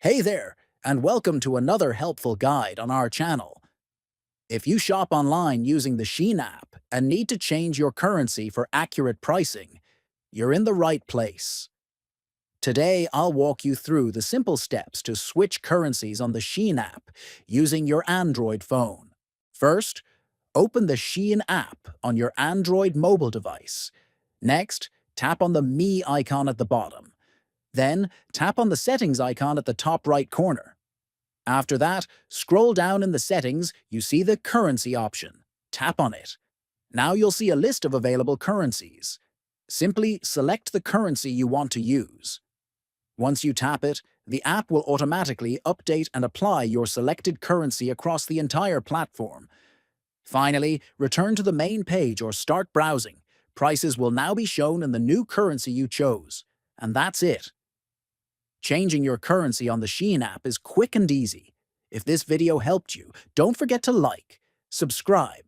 Hey there, and welcome to another helpful guide on our channel. If you shop online using the SHEIN app and need to change your currency for accurate pricing, you're in the right place. Today, I'll walk you through the simple steps to switch currencies on the SHEIN app using your Android phone. First, open the SHEIN app on your Android mobile device. Next, tap on the Me icon at the bottom. Then, tap on the Settings icon at the top right corner. After that, scroll down in the settings, you see the currency option. Tap on it. Now you'll see a list of available currencies. Simply select the currency you want to use. Once you tap it, the app will automatically update and apply your selected currency across the entire platform. Finally, return to the main page or start browsing. Prices will now be shown in the new currency you chose. And that's it. Changing your currency on the SHEIN app is quick and easy. If this video helped you, don't forget to like, subscribe,